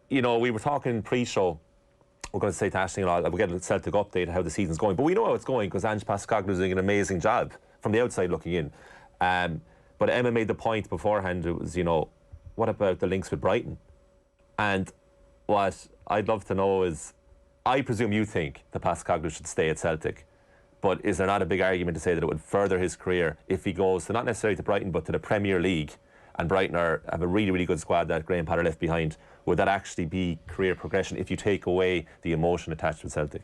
you know, we were talking pre-show. We're going to say to Ashton, we'll get a Celtic update how the season's going. But we know how it's going because Ange Postecoglou is doing an amazing job from the outside looking in. But Emma made the point beforehand, it was, you know, what about the links with Brighton? And what I'd love to know is, I presume you think that Postecoglou should stay at Celtic, but is there not a big argument to say that it would further his career if he goes to, not necessarily to Brighton, but to the Premier League, and Brighton have a really, really good squad that Graham Potter left behind? Would that actually be career progression if you take away the emotion attached with Celtic?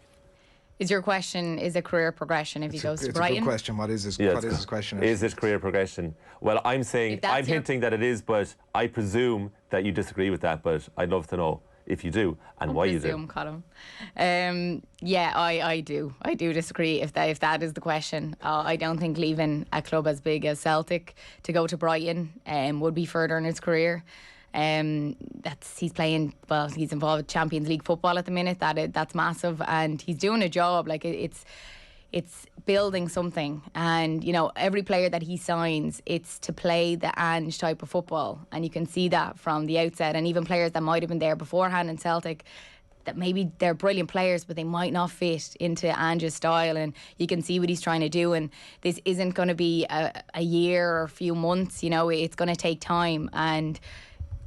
Is your question, is it career progression if he goes to Brighton? It's a good question. What is his question? Is it career progression? Well, I'm saying, I'm hinting that it is, but I presume that you disagree with that, but I'd love to know if you do and why you do. Colm. Yeah, I do. I do disagree if that is the question. I don't think leaving a club as big as Celtic to go to Brighton would be further in his career. He's playing, well, he's involved with Champions League football at the minute. That's massive, and he's doing a job. Like it's building something, and you know, every player that he signs, it's to play the Ange type of football, and you can see that from the outset. And even players that might have been there beforehand in Celtic, that maybe they're brilliant players, but they might not fit into Ange's style, and you can see what he's trying to do. And this isn't going to be a year or a few months. You know, it's going to take time, and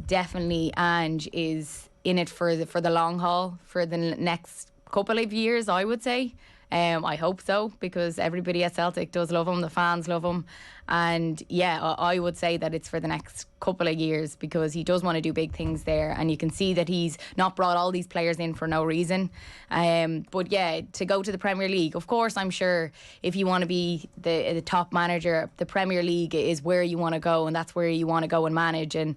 definitely Ange is in it for the long haul for the next couple of years, I would say. I hope so, because everybody at Celtic does love him, the fans love him, and yeah, I would say that it's for the next couple of years, because he does want to do big things there, and you can see that he's not brought all these players in for no reason. But yeah, to go to the Premier League, of course, I'm sure if you want to be the top manager, the Premier League is where you want to go, and that's where you want to go and manage, and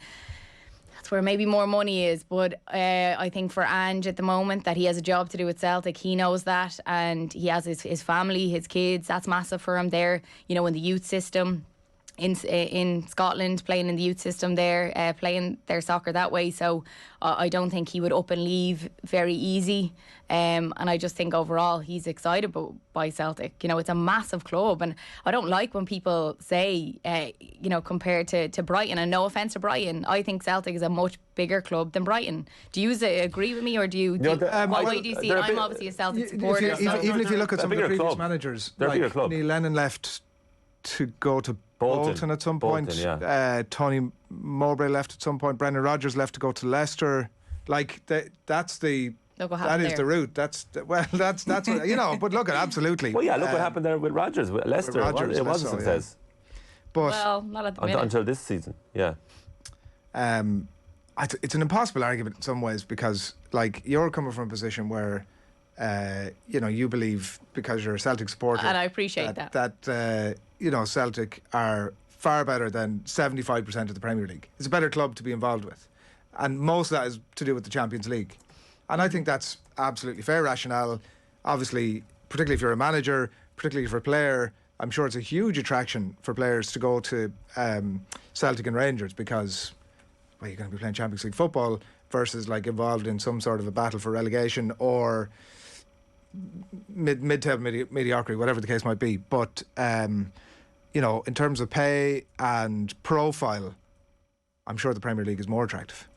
that's where maybe more money is. But I think for Ange at the moment, that he has a job to do with Celtic, he knows that, and he has his family, his kids. That's massive for him there, you know, in the youth system in Scotland, playing in the youth system there, playing their soccer that way. So I don't think he would up and leave very easy. And I just think overall he's excited by Celtic. You know, it's a massive club, and I don't like when people say, you know, compared to Brighton. And no offence to Brighton, I think Celtic is a much bigger club than Brighton. Do you agree with me, or do you? What way do you see it? I'm obviously a Celtic supporter. Even if you look at some of the previous managers, like Neil Lennon left to go to Bolton at some point. Tony Mowbray left at some point. Brendan Rodgers left to go to Leicester. Like that is the route. That's what, you know. But look, absolutely. Well, yeah. Look what happened there with Rodgers, with Leicester. It was a success. But well, not at the minute. Until this season. Yeah. It's an impossible argument in some ways, because like you're coming from a position where you know, you believe, because you're a Celtic supporter, and I appreciate that you know, Celtic are far better than 75% of the Premier League. It's a better club to be involved with, and most of that is to do with the Champions League. And I think that's absolutely fair rationale. Obviously, particularly if you're a manager, particularly for a player, I'm sure it's a huge attraction for players to go to Celtic and Rangers, because, well, you're going to be playing Champions League football versus like involved in some sort of a battle for relegation or mid-table mediocrity, whatever the case might be. But you know, in terms of pay and profile, I'm sure the Premier League is more attractive.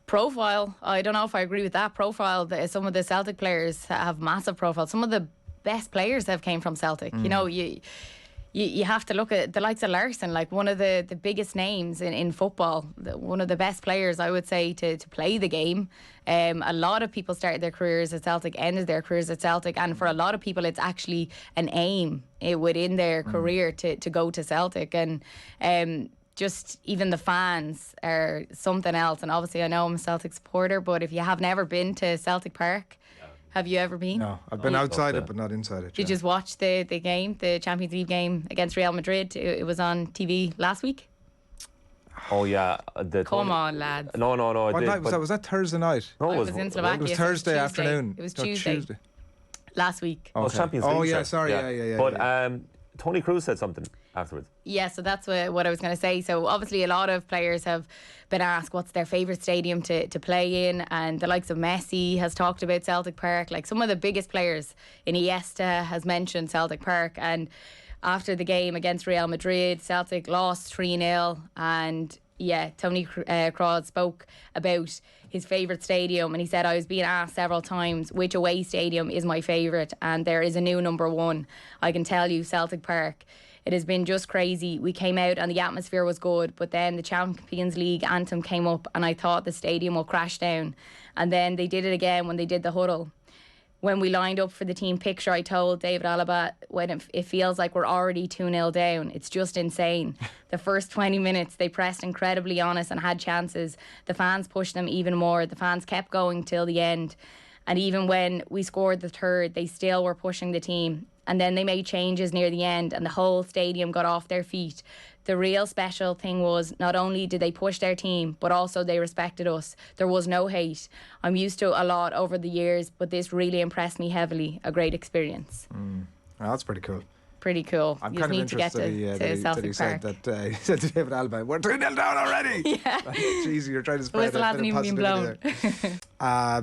Profile, I don't know if I agree with that. Profile, some of the Celtic players have massive profile. Some of the best players have came from Celtic. You know, you have to look at the likes of Larson, like one of the biggest names in football, one of the best players, I would say, to play the game. A lot of people started their careers at Celtic, ended their careers at Celtic, and for a lot of people it's actually an aim within their career to go to Celtic. And just even the fans are something else. And obviously I know I'm a Celtic supporter, but if you have never been to Celtic Park, have you ever been? No, I've been outside it, but not inside it. Did you just watch the game, the Champions League game against Real Madrid? It was on TV last week. Oh yeah. Come on, lads. No. What night was that? Was that Thursday night? No, it was in Slovakia. It was Thursday afternoon. It was Tuesday. Last week. Oh, Champions League. Oh yeah, sorry. Yeah. But Tony Cruz said something afterwards. Yeah, so that's what I was going to say. So obviously a lot of players have been asked what's their favourite stadium to play in, and the likes of Messi has talked about Celtic Park. Like some of the biggest players, Iniesta has mentioned Celtic Park. And after the game against Real Madrid, Celtic lost 3-0, and Tony Kroos spoke about his favourite stadium, and he said, I was being asked several times which away stadium is my favourite, and there is a new number one. I can tell you, Celtic Park. It has been just crazy. We came out and the atmosphere was good, but then the Champions League anthem came up and I thought the stadium will crash down. And then they did it again when they did the huddle. When we lined up for the team picture, I told David Alaba, when it feels like we're already 2-0 down, it's just insane. The first 20 minutes, they pressed incredibly on us and had chances. The fans pushed them even more. The fans kept going till the end. And even when we scored the third, they still were pushing the team. And then they made changes near the end and the whole stadium got off their feet. The real special thing was not only did they push their team, but also they respected us. There was no hate. I'm used to a lot over the years, but this really impressed me heavily. A great experience. Oh, that's pretty cool. Pretty cool. I'm you kind of need to get to Celtic he Park. said that he said to David Alaba, we're 2-0 down already. Yeah. Jeez, you're trying to spread whistle hasn't even been blown.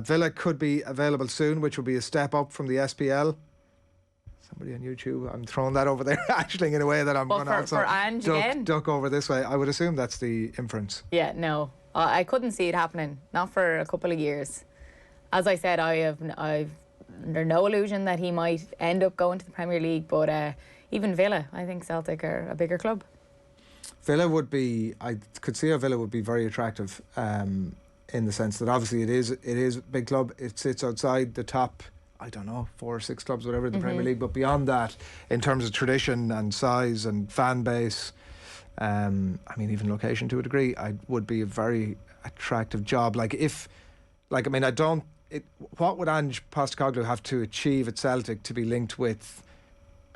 Villa could be available soon, which will be a step up from the SPL. Somebody on YouTube, I'm throwing that over there, actually, in a way that I'm going to also duck over this way. I would assume that's the inference. Yeah, no, I couldn't see it happening. Not for a couple of years. As I said, I've there's no illusion that he might end up going to the Premier League, but even Villa, I think Celtic are a bigger club. Villa would be, I could see how Villa would be very attractive in the sense that obviously it is a big club. It sits outside the top, I don't know, 4 or 6 clubs, whatever, in the Premier League. But beyond that, in terms of tradition and size and fan base, I mean, even location to a degree, would be a very attractive job. What would Ange Postecoglou have to achieve at Celtic to be linked with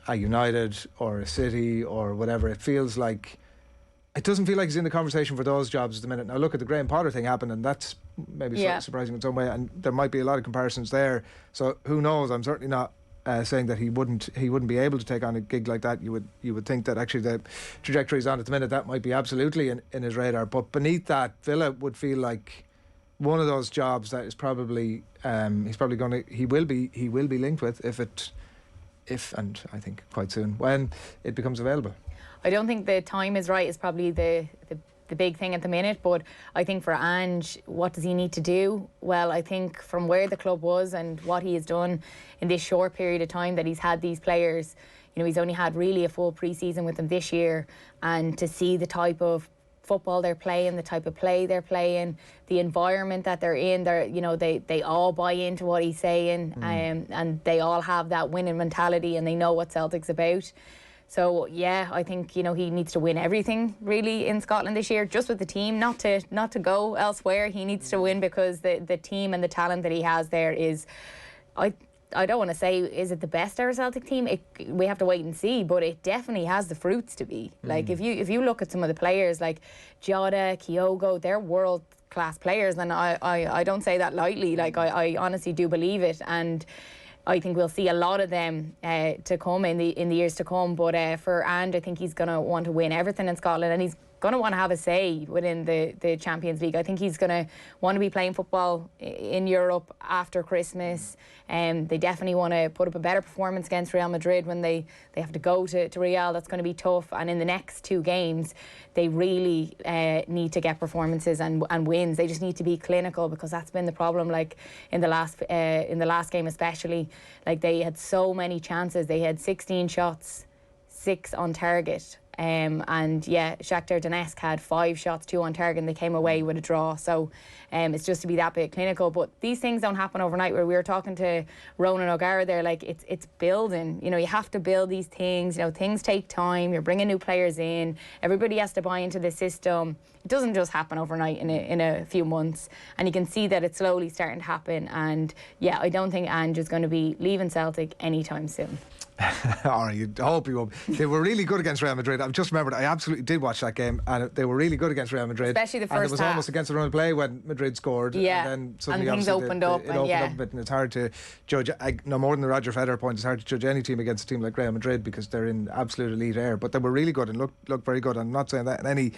a United or a City or whatever? It doesn't feel like he's in the conversation for those jobs at the minute. Now look at the Graham Potter thing happened, and that's maybe surprising in some way, and there might be a lot of comparisons there. So who knows? I'm certainly not saying that he wouldn't be able to take on a gig like that. You would think that actually the trajectory he's on at the minute, that might be absolutely in his radar. But beneath that, Villa would feel like one of those jobs that is probably he will be linked with if and I think quite soon when it becomes available. I don't think the time is right is probably the big thing at the minute, but I think for Ange, what does he need to do? Well, I think from where the club was and what he has done in this short period of time that he's had these players, he's only had really a full pre-season with them this year, and to see the type of football they're playing, the type of play they're playing, the environment that they're in, they all buy into what he's saying, and they all have that winning mentality and they know what Celtic's about. So yeah, I think he needs to win everything really in Scotland this year, just with the team, not to go elsewhere. He needs to win because the team and the talent that he has there is, I don't want to say is it the best ever Celtic team. We have to wait and see, but it definitely has the fruits to be. Like if you look at some of the players like Jota, Kyogo, they're world class players, and I don't say that lightly. Like I honestly do believe it, and I think we'll see a lot of them to come in the years to come. But for Ange, I think he's going to want to win everything in Scotland, and he's going to want to have a say within the Champions League. I think he's going to want to be playing football in Europe after Christmas. They definitely want to put up a better performance against Real Madrid when they have to go to Real. That's going to be tough. And in the next 2 games, they really need to get performances and wins. They just need to be clinical, because that's been the problem. Like in the last game especially, like they had so many chances. They had 16 shots, 6 on target. And yeah, Shakhtar Donetsk had 5 shots, 2 on target, and they came away with a draw. So it's just to be that bit clinical. But these things don't happen overnight. Where we were talking to Ronan O'Gara there, like it's building. You have to build these things. Things take time. You're bringing new players in. Everybody has to buy into the system. It doesn't just happen overnight in a few months. And you can see that it's slowly starting to happen. And yeah, I don't think Ange is going to be leaving Celtic anytime soon. Or you hope you won't. They were really good against Real Madrid. I've just remembered, I absolutely did watch that game, and they were really good against Real Madrid. Especially the first half. And it was almost against the run of play when Madrid scored. Yeah. And then suddenly and things opened up. It opened up a bit, and it's hard to judge. No more than the Roger Federer point, it's hard to judge any team against a team like Real Madrid because they're in absolute elite air. But they were really good and looked very good. I'm not saying that in any.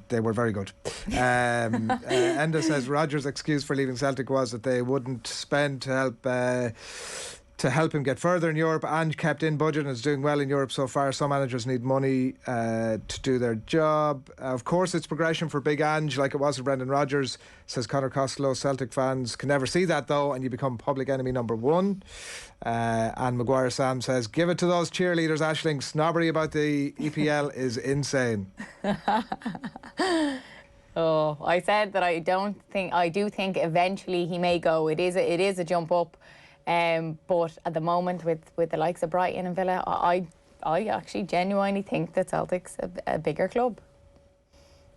They were very good. Enda says Roger's excuse for leaving Celtic was that they wouldn't spend to help to help him get further in Europe. Ange kept in budget and is doing well in Europe so far. Some managers need money to do their job. Of course, it's progression for Big Ange, like it was for Brendan Rodgers, says Conor Costello. Celtic fans can never see that, though, and you become public enemy number one. And Maguire Sam says, give it to those cheerleaders, Aisling. Snobbery about the EPL is insane. Oh, I said that I do think eventually he may go. It is a jump up. But at the moment, with the likes of Brighton and Villa, I actually genuinely think that Celtic's a bigger club.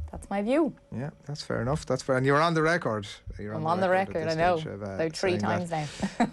That's my view. Yeah, that's fair enough. That's fair. And you're on the record. I'm on the record, I know. About 3 times now.